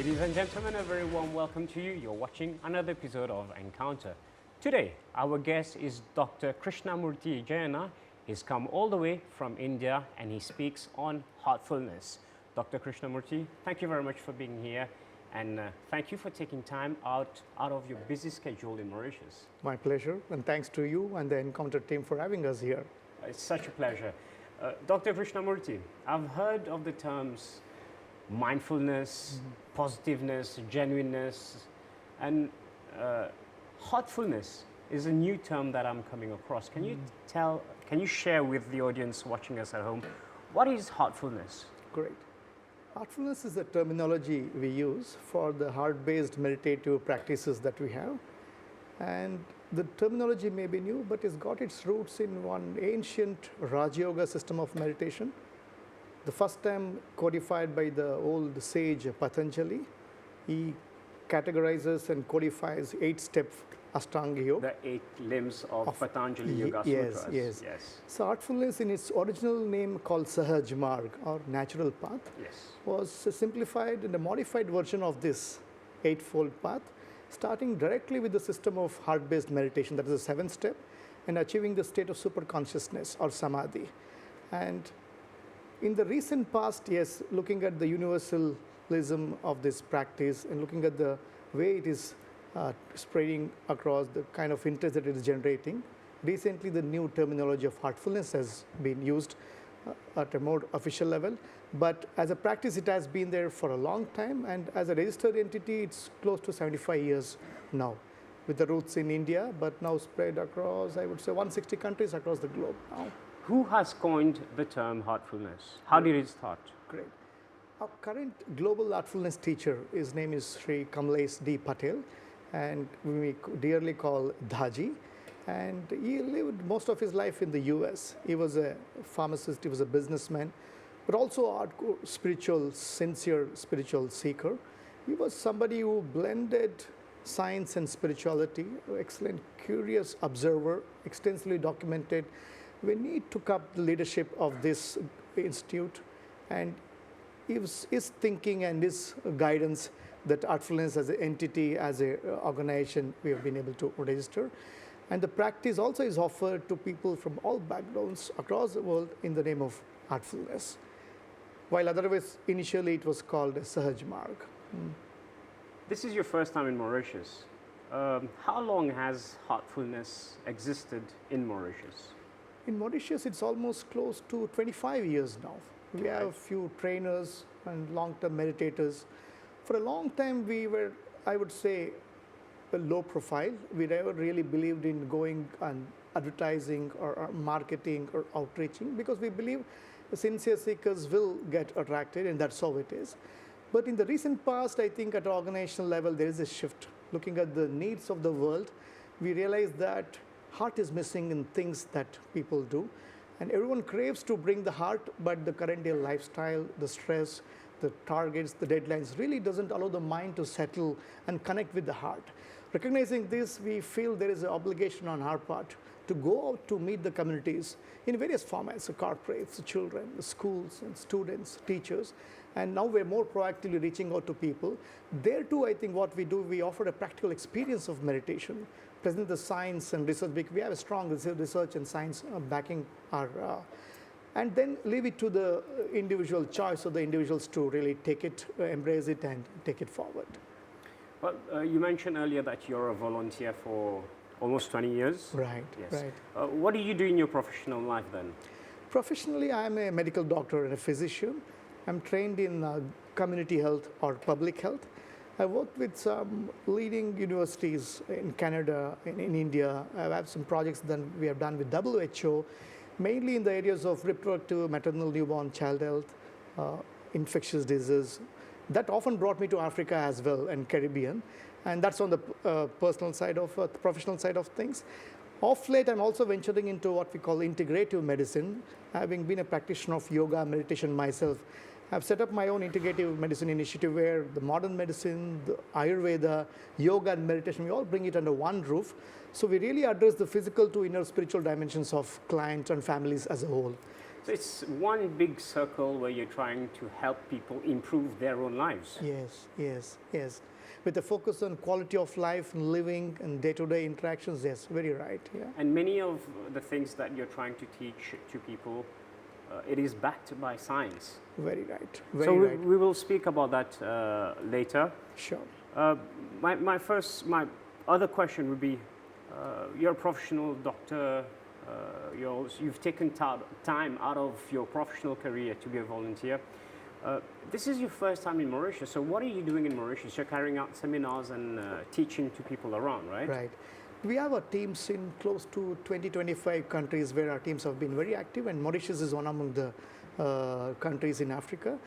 Ladies and gentlemen, a very warm welcome to you. You're watching another episode of Encounter. Today, our guest is Dr. Krishnamurthi Jayanna. He's come all the way from India and he speaks on heartfulness. Dr. Krishnamurthi, thank you very much for being here and thank you for taking time out of your busy schedule in Mauritius. My pleasure, and thanks to you and the Encounter team for having us here. It's such a pleasure. Dr. Krishnamurthi, I've heard of the terms mindfulness, positiveness, genuineness, and heartfulness is a new term that I'm coming across. Can you share with the audience watching us at home, what is heartfulness? Great. Heartfulness is the terminology we use for the heart-based meditative practices that we have. And the terminology may be new, but it's got its roots in one ancient Raja Yoga system of meditation. The first time codified by the old sage Patanjali. He categorizes and codifies 8-step Ashtanga Yoga. The 8 limbs of Patanjali Yoga Yes, Sutras. yes. So heartfulness in its original name called Sahaj Marg or natural path was a simplified and a modified version of this 8-fold path, starting directly with the system of heart-based meditation, that is the 7th step, and achieving the state of super consciousness or samadhi. And in the recent past, yes, looking at the universalism of this practice and looking at the way it is spreading across the kind of interest that it is generating, recently the new terminology of heartfulness has been used at a more official level. But as a practice, it has been there for a long time, and as a registered entity, it's close to 75 years now, with the roots in India, but now spread across, I would say, 160 countries across the globe now. Who has coined the term heartfulness? How did it start? Great. Our current global heartfulness teacher, his name is Sri Kamlesh D. Patel, and we dearly call Dhaji. And he lived most of his life in the US. He was a pharmacist, he was a businessman, but also a sincere spiritual seeker. He was somebody who blended science and spirituality, excellent, curious observer, extensively documented. When he took up the leadership of this institute, and his thinking and his guidance that heartfulness as an entity, as an organization, we have been able to register. And the practice also is offered to people from all backgrounds across the world in the name of heartfulness. While otherwise, initially it was called Sahaj Marg. This is your first time in Mauritius. How long has heartfulness existed in Mauritius? In Mauritius, it's almost close to 25 years now. We have a few trainers and long-term meditators. For a long time, we were, I would say, a low profile. We never really believed in going and advertising or marketing or outreaching, because we believe the sincere seekers will get attracted, and that's how it is. But in the recent past, I think at organizational level, there is a shift. Looking at the needs of the world, we realize that heart is missing in things that people do. And everyone craves to bring the heart, but the current day lifestyle, the stress, the targets, the deadlines really doesn't allow the mind to settle and connect with the heart. Recognizing this, we feel there is an obligation on our part to go out to meet the communities in various formats, the corporates, the children, the schools and students, teachers. And now we're more proactively reaching out to people. There too, I think what we do, we offer a practical experience of meditation, present the science and research. We have a strong research and science backing our, and then leave it to the individual choice of the individuals to really take it, embrace it and take it forward. Well, you mentioned earlier that you're a volunteer for almost 20 years. Right, yes. right. What do you do in your professional life then? Professionally, I'm a medical doctor and a physician. I'm trained in community health or public health. I worked with some leading universities in Canada, in India. I have some projects that we have done with WHO, mainly in the areas of reproductive, maternal, newborn, child health, infectious disease. That often brought me to Africa as well and Caribbean. And that's on the personal side of, the professional side of things. Off late, I'm also venturing into what we call integrative medicine. Having been a practitioner of yoga, meditation myself, I've set up my own integrative medicine initiative where the modern medicine, the Ayurveda, yoga and meditation, we all bring it under one roof. So we really address the physical to inner spiritual dimensions of clients and families as a whole. So it's one big circle where you're trying to help people improve their own lives. Yes, yes, yes. With a focus on quality of life and living and day-to-day interactions, yes, very right. Yeah. And many of the things that you're trying to teach to people, it is backed by science. Very right. Very So right. we will speak about that later. Sure. My other question would be, you're a professional doctor. You've taken time out of your professional career to be a volunteer. This is your first time in Mauritius. So what are you doing in Mauritius? You're carrying out seminars and teaching to people around, right? Right. We have our teams in close to 20-25 countries where our teams have been very active, and Mauritius is one among the countries in Africa.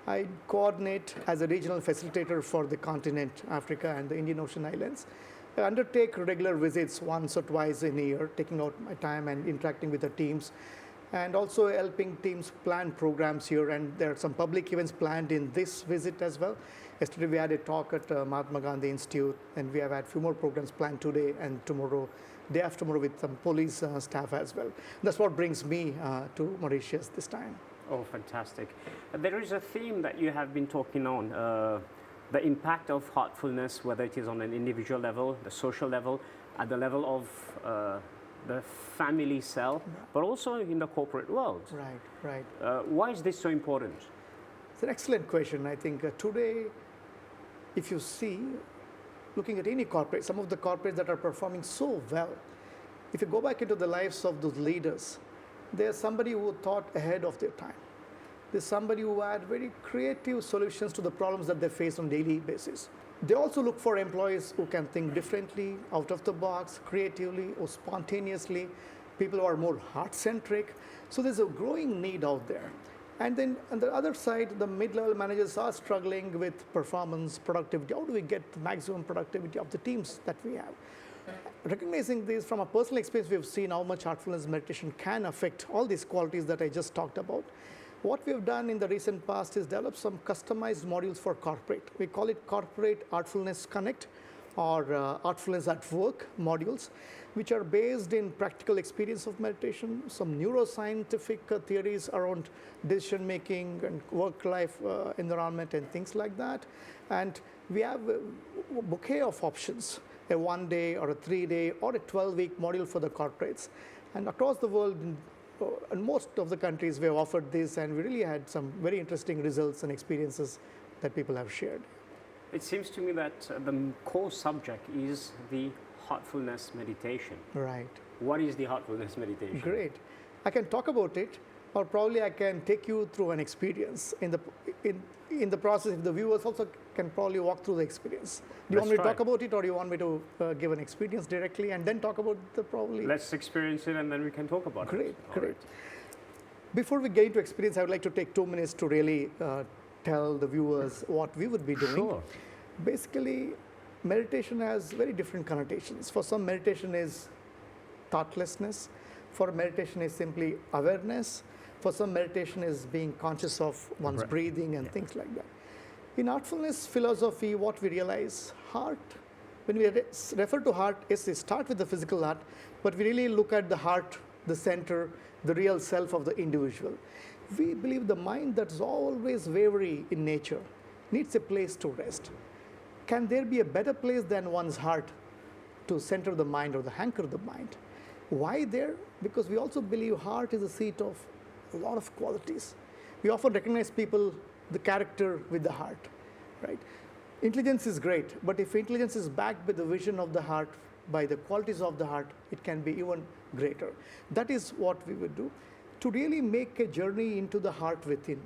I coordinate as a regional facilitator for the continent, Africa and the Indian Ocean Islands. I undertake regular visits once or twice in a year, taking out my time and interacting with the teams, and also helping teams plan programs here. And there are some public events planned in this visit as well. Yesterday we had a talk at Mahatma Gandhi Institute, and we have had a few more programs planned today and tomorrow, day after tomorrow, with some police staff as well. That's what brings me to Mauritius this time. Oh, fantastic. There is a theme that you have been talking on, the impact of heartfulness, whether it is on an individual level, the social level, at the level of the family cell, but also in the corporate world. Right, right. Why is this so important? It's an excellent question. I think today, if you see, looking at any corporate, some of the corporates that are performing so well, if you go back into the lives of those leaders, there's somebody who thought ahead of their time. There's somebody who had very creative solutions to the problems that they face on a daily basis. They also look for employees who can think differently, out of the box, creatively or spontaneously, people who are more heart-centric. So there's a growing need out there. And then on the other side, the mid-level managers are struggling with performance, productivity. How do we get the maximum productivity of the teams that we have? Recognizing this from a personal experience, we've seen how much heartfulness meditation can affect all these qualities that I just talked about. What we have done in the recent past is develop some customized modules for corporate. We call it Corporate Heartfulness Connect, or Heartfulness at Work modules, which are based in practical experience of meditation, some neuroscientific theories around decision making and work-life environment and things like that. And we have a bouquet of options, a 1-day or a 3-day or a 12-week module for the corporates. And across the world, in most of the countries, we have offered this, and we really had some very interesting results and experiences that people have shared. It seems to me that the core subject is the heartfulness meditation. Right. What is the heartfulness meditation? Great. I can talk about it, or probably I can take you through an experience. In the process, if the viewers also can probably walk through the experience. Do you want me to talk about it, or do you want me to give an experience directly and then talk about the probably? Let's experience it and then we can talk about it. Great, All great. right. Before we get into experience, I would like to take 2 minutes to really tell the viewers what we would be doing. Sure. Basically, meditation has very different connotations. For some, meditation is thoughtlessness. For meditation is simply awareness. For some, meditation is being conscious of one's breathing and things like that. In heartfulness philosophy, what we realize, heart, when we refer to heart, yes, we start with the physical heart, but we really look at the heart, the center, the real self of the individual. We believe the mind that's always wavering in nature needs a place to rest. Can there be a better place than one's heart to center the mind or the anchor the mind? Why there? Because we also believe heart is the seat of a lot of qualities. We often recognize people, the character with the heart, right? Intelligence is great, but if intelligence is backed by the vision of the heart, by the qualities of the heart, it can be even greater. That is what we would do. To really make a journey into the heart within,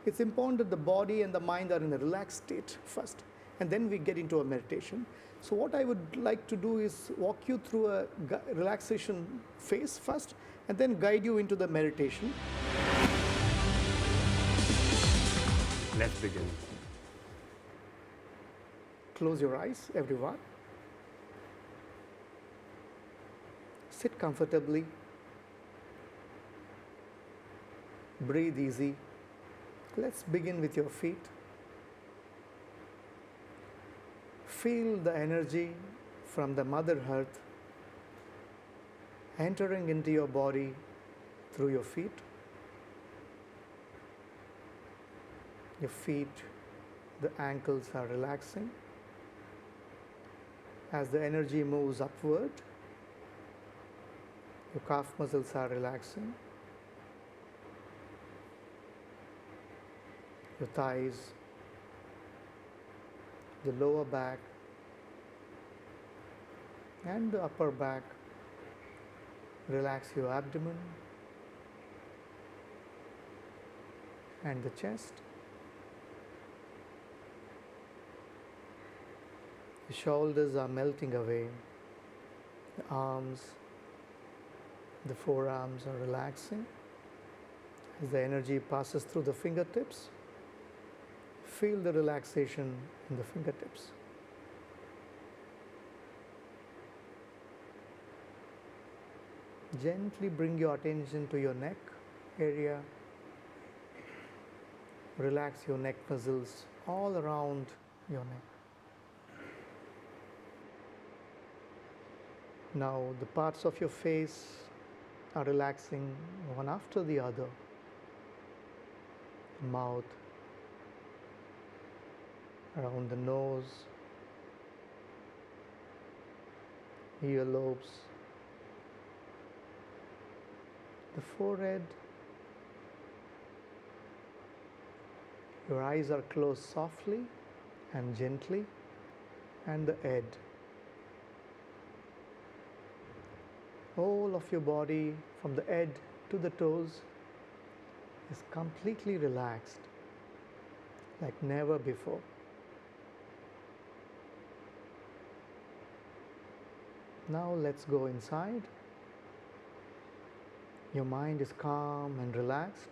it's important that the body and the mind are in a relaxed state first, and then we get into a meditation. So what I would like to do is walk you through a relaxation phase first, and then guide you into the meditation. Let's begin. Close your eyes, everyone. Sit comfortably. Breathe easy. Let's begin with your feet. Feel the energy from the Mother Earth entering into your body through your feet. Your feet, the ankles are relaxing. As the energy moves upward, your calf muscles are relaxing. Your thighs, the lower back, and the upper back. Relax your abdomen and the chest. The shoulders are melting away. The arms, the forearms are relaxing. As the energy passes through the fingertips, feel the relaxation in the fingertips. Gently bring your attention to your neck area. Relax your neck muscles all around your neck. Now the parts of your face are relaxing one after the other. Mouth, around the nose, earlobes, the forehead. Your eyes are closed softly and gently, and the head. All of your body, from the head to the toes, is completely relaxed, like never before. Now let's go inside. Your mind is calm and relaxed.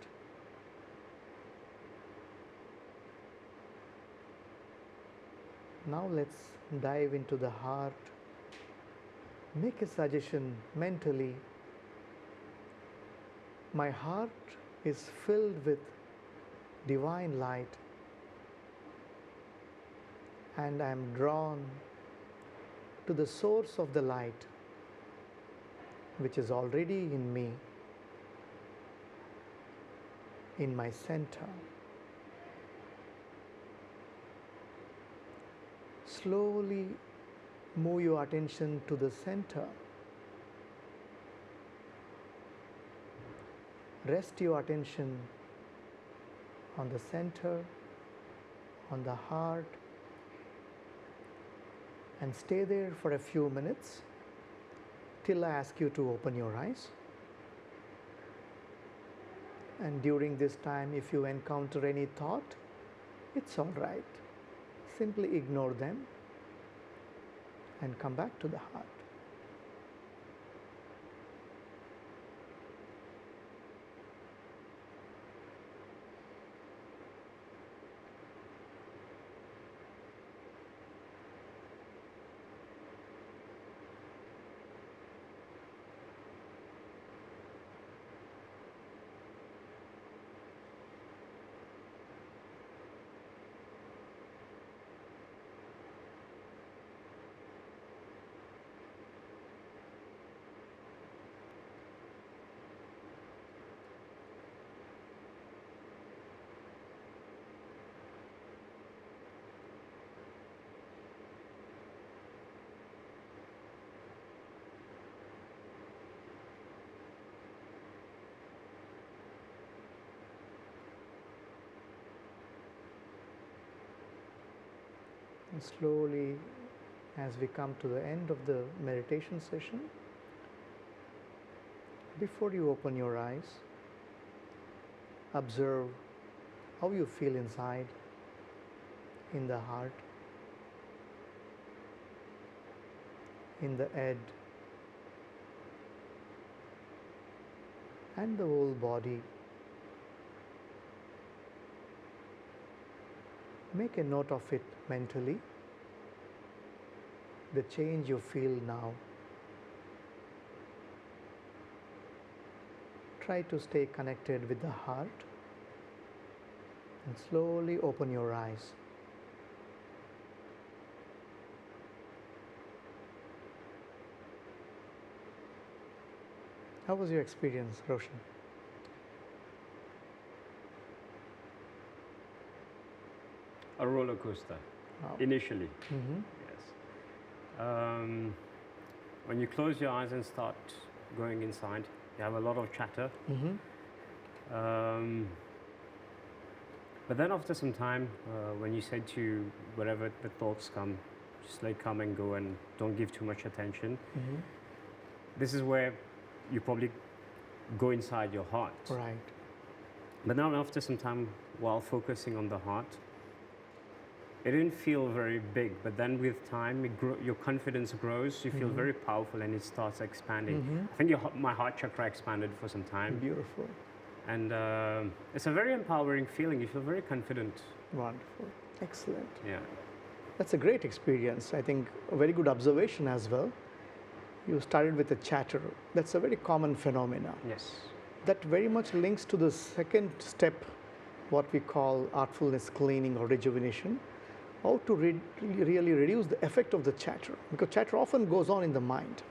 Now let's dive into the heart. Make a suggestion mentally. My heart is filled with divine light, and I am drawn to the source of the light, which is already in me, in my center. Slowly move your attention to the center. Rest your attention on the center, on the heart, and stay there for a few minutes till I ask you to open your eyes. And during this time, if you encounter any thought, it's all right. Simply ignore them and come back to the heart. And slowly, as we come to the end of the meditation session, before you open your eyes, observe how you feel inside, in the heart, in the head, and the whole body. Make a note of it mentally, the change you feel now. Try to stay connected with the heart and slowly open your eyes. How was your experience, Roshan? a roller coaster Wow. initially. Mm-hmm. Yes. When you close your eyes and start going inside, you have a lot of chatter. Mm-hmm. But then after some time, when you said to wherever the thoughts come, just let come and go and don't give too much attention. Mm-hmm. This is where you probably go inside your heart. Right. But now after some time, while focusing on the heart, it didn't feel very big, but then with time, your confidence grows, you feel very powerful and it starts expanding. Mm-hmm. I think my heart chakra expanded for some time. Beautiful. And it's a very empowering feeling. You feel very confident. Wonderful. Excellent. Yeah. That's a great experience. I think a very good observation as well. You started with a chatter. That's a very common phenomena. Yes. That very much links to the second step, what we call artfulness cleaning or rejuvenation. How to really reduce the effect of the chatter. Because chatter often goes on in the mind.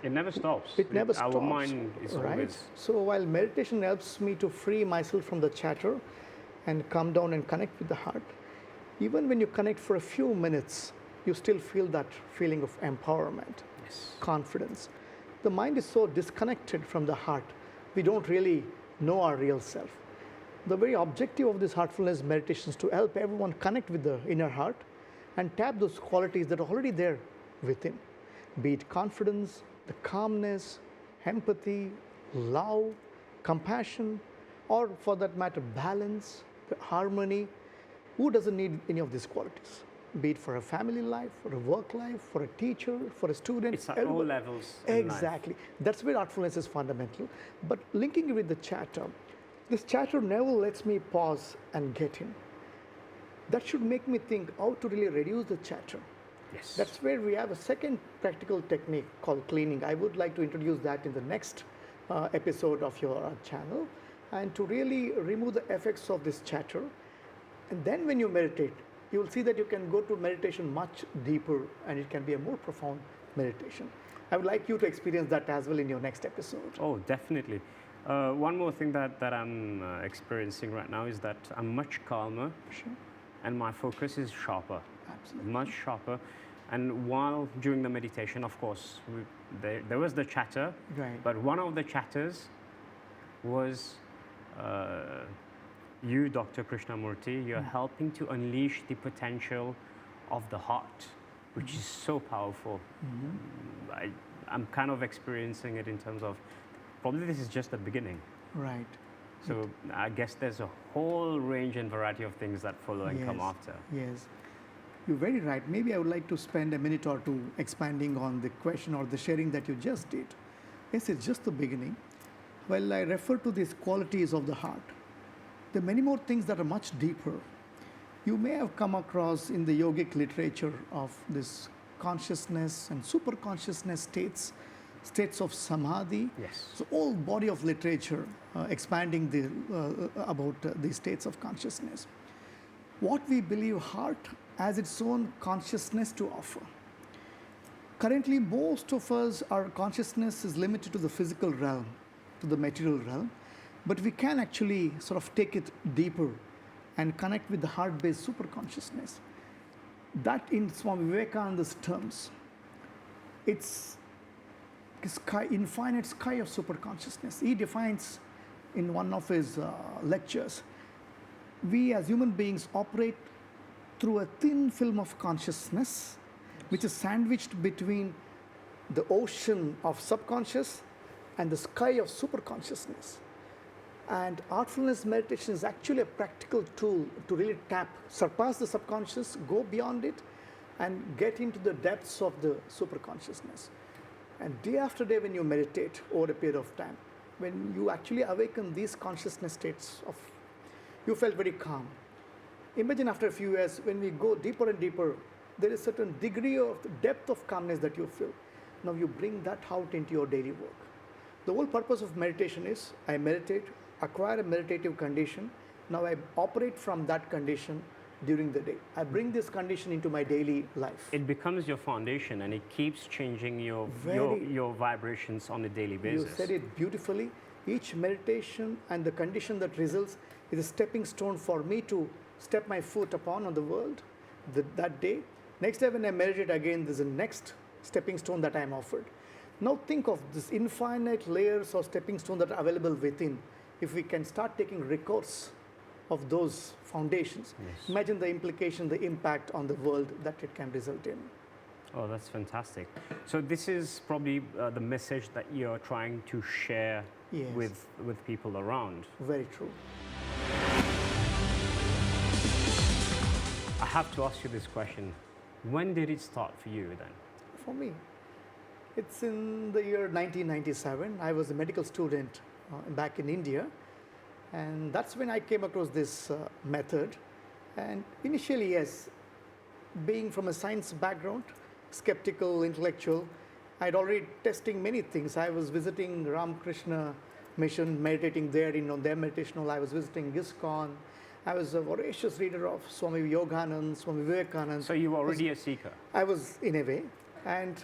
It never stops. It never stops. Our mind is right? always... So while meditation helps me to free myself from the chatter and come down and connect with the heart, even when you connect for a few minutes, you still feel that feeling of empowerment, Yes. confidence. The mind is so disconnected from the heart, we don't really know our real self. The very objective of this heartfulness meditation is to help everyone connect with the inner heart and tap those qualities that are already there within, be it confidence, the calmness, empathy, love, compassion, or for that matter, balance, harmony. Who doesn't need any of these qualities? Be it for a family life, for a work life, for a teacher, for a student. It's at all levels in life. Exactly. That's where artfulness is fundamental. But linking it with the chatter, this chatter never lets me pause and get in. That should make me think how to really reduce the chatter. Yes. That's where we have a second practical technique called cleaning. I would like to introduce that in the next episode of your channel, and to really remove the effects of this chatter. And then when you meditate, you will see that you can go to meditation much deeper and it can be a more profound meditation. I would like you to experience that as well in your next episode. Oh, definitely. One more thing that I'm experiencing right now is that I'm much calmer Sure. and my focus is sharper. Absolutely. Much sharper. And while during the meditation, of course, there was the chatter, Right. but one of the chatters was you, Dr. Krishnamurthi, you're helping to unleash the potential of the heart, which is so powerful. I'm kind of experiencing it in terms of, probably this is just the beginning. Right. So I guess there's a whole range and variety of things that follow and come Yes. after. Yes. You're very right. Maybe I would like to spend a minute or two expanding on the question or the sharing that you just did. Yes, it's just the beginning. Well, I refer to these qualities of the heart. There are many more things that are much deeper. You may have come across in the yogic literature of this consciousness and super consciousness states of samadhi. Yes. So whole body of literature expanding about the states of consciousness. What we believe heart has its own consciousness to offer. Currently, most of us, our consciousness is limited to the physical realm, to the material realm, but we can actually sort of take it deeper and connect with the heart-based superconsciousness. That in Swami Vivekananda's terms, it's infinite sky of superconsciousness. He defines in one of his lectures, we as human beings operate through a thin film of consciousness, which is sandwiched between the ocean of subconscious and the sky of superconsciousness. And artfulness meditation is actually a practical tool to really surpass the subconscious, go beyond it, and get into the depths of the superconsciousness. And day after day, when you meditate over a period of time, when you actually awaken these consciousness states of, you felt very calm. Imagine after a few years, when we go deeper and deeper, there is a certain degree of depth of calmness that you feel. Now you bring that out into your daily work. The whole purpose of meditation is, I meditate, acquire a meditative condition. Now I operate from that condition during the day. I bring this condition into my daily life. It becomes your foundation and it keeps changing your vibrations on a daily basis. You said it beautifully. Each meditation and the condition that results is a stepping stone for me to step my foot upon on the world that day. Next day when I meditate again, there's a next stepping stone that I am offered. Now think of this infinite layers of stepping stone that are available within. If we can start taking recourse of those foundations, Yes. imagine the implication, the impact on the world that it can result in. Oh, that's fantastic. So this is probably the message that you're trying to share Yes. with people around. Very true. I have to ask you this question. When did it start for you then? For me, it's in the year 1997. I was a medical student back in India, and that's when I came across this method. And initially, yes, being from a science background, skeptical, intellectual, I'd already testing many things. I was visiting Ramakrishna mission, meditating there in their meditation hall. I was visiting ISKCON. I was a voracious reader of Swami Yoganand, Swami Vivekananda. So you were already a seeker? I was in a way, and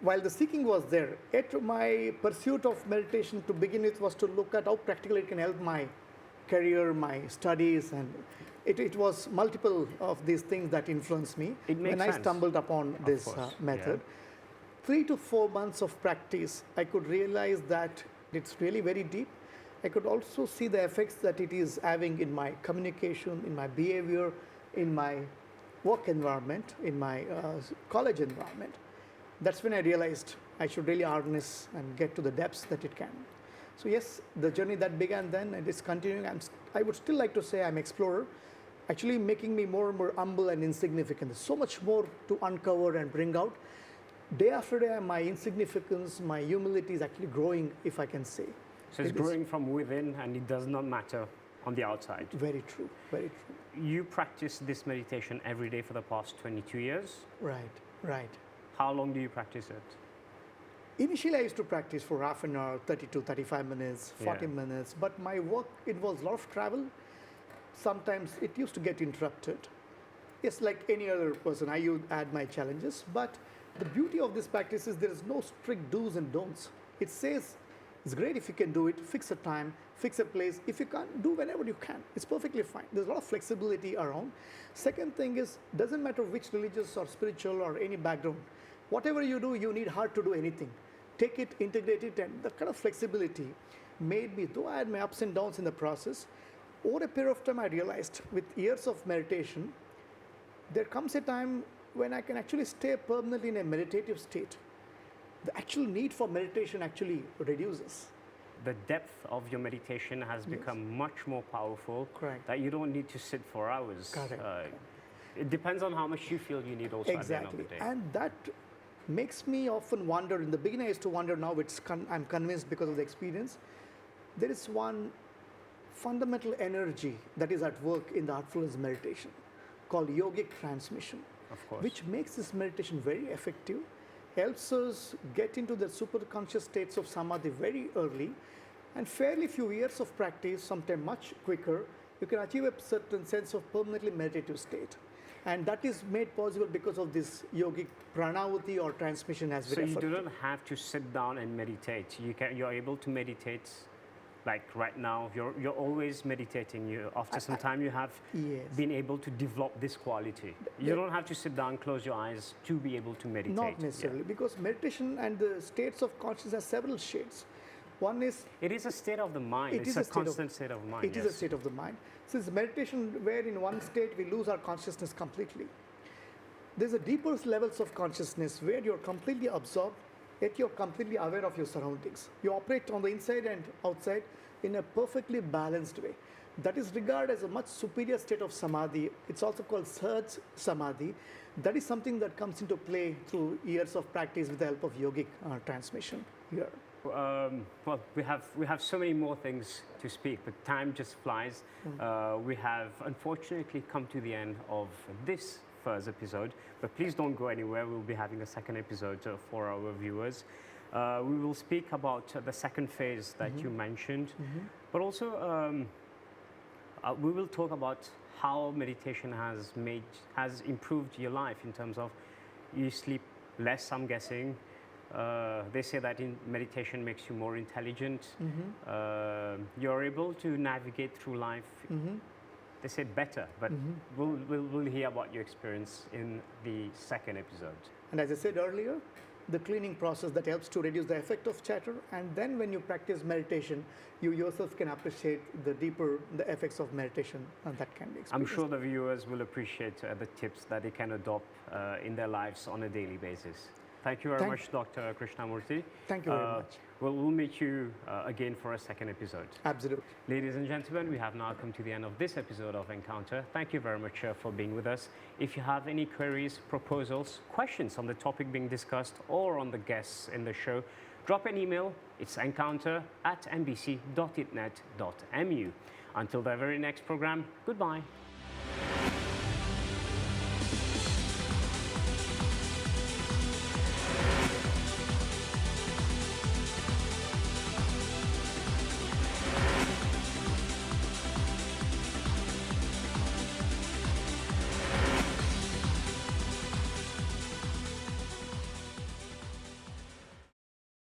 while the seeking was there, yet my pursuit of meditation to begin with was to look at how practically it can help my career, my studies, and it was multiple of these things that influenced me. It makes when I sense. stumbled upon this course, method. yeah. 3 to 4 months of practice, I could realize that it's really very deep. I could also see the effects that it is having in my communication, in my behavior, in my work environment, in my college environment. That's when I realized I should really harness and get to the depths that it can. So yes, the journey that began then and is continuing. I would still like to say I'm explorer, actually making me more and more humble and insignificant. There's so much more to uncover and bring out. Day after day, my insignificance, my humility is actually growing, if I can say. So it's It is growing from within and it does not matter on the outside. very true, very true. You practice this meditation every day for the past 22 years. Right, right. How long do you practice it? Initially, I used to practice for half an hour, 30 to 35 minutes, 40 Yeah. minutes, but my work involves a lot of travel. Sometimes it used to get interrupted. Yes, like any other person, I had my challenges, but the beauty of this practice is there is no strict do's and don'ts. It says it's great if you can do it, fix a time, fix a place. If you can't, do whenever you can. It's perfectly fine. There's a lot of flexibility around. Second thing is, doesn't matter which religious or spiritual or any background. Whatever you do, you need heart to do anything. Take it, integrate it, and that kind of flexibility made me, though I had my ups and downs in the process, over a period of time I realized with years of meditation, there comes a time when I can actually stay permanently in a meditative state. The actual need for meditation actually reduces. The depth of your meditation has become much more powerful. Correct. That you don't need to sit for hours. Correct. It depends on how much you feel you need also Exactly. at the end of the day. And that makes me often wonder. In the beginning, I used to wonder. Now I'm convinced because of the experience. There is one fundamental energy that is at work in the Heartfulness meditation called yogic transmission, Of course. which makes this meditation very effective, helps us get into the super conscious states of samadhi very early, and fairly few years of practice, sometimes much quicker, you can achieve a certain sense of permanently meditative state. And that is made possible because of this yogic pranavati or transmission as we So you refer to. don't have to sit down and meditate. You're able to meditate like right now. You're always meditating. After some time you have Yes. been able to develop this quality. You don't have to sit down, close your eyes to be able to meditate. Not necessarily, because meditation and the states of consciousness have several shades. One is It is a state of the mind. It It's is a a state of- constant state of mind. it is a state of the mind. Since meditation, where in one state we lose our consciousness completely. There's a deeper levels of consciousness where you're completely absorbed, yet you're completely aware of your surroundings. You operate on the inside and outside in a perfectly balanced way. That is regarded as a much superior state of samadhi. It's also called Sahaj Samadhi. That is something that comes into play through years of practice with the help of yogic transmission here. Well, we have so many more things to speak, but time just flies. We have unfortunately come to the end of this first episode, but please don't go anywhere. We'll be having a second episode for our viewers. We will speak about the second phase that you mentioned, but also we will talk about how meditation has improved your life in terms of you sleep less, I'm guessing. They say that meditation makes you more intelligent. You're able to navigate through life. They say better, but we'll hear about your experience in the second episode. And as I said earlier, the cleaning process that helps to reduce the effect of chatter, and then when you practice meditation, you yourself can appreciate the effects of meditation, and that can be experienced. I'm sure the viewers will appreciate the tips that they can adopt in their lives on a daily basis. Thank you very much, Dr. Krishnamurthi. Thank you very much. We'll meet you again for a second episode. Absolutely. Ladies and gentlemen, we have now come to the end of this episode of Encounter. Thank you very much for being with us. If you have any queries, proposals, questions on the topic being discussed or on the guests in the show, drop an email. It's encounter@nbc.itnet.mu. Until the very next program, goodbye.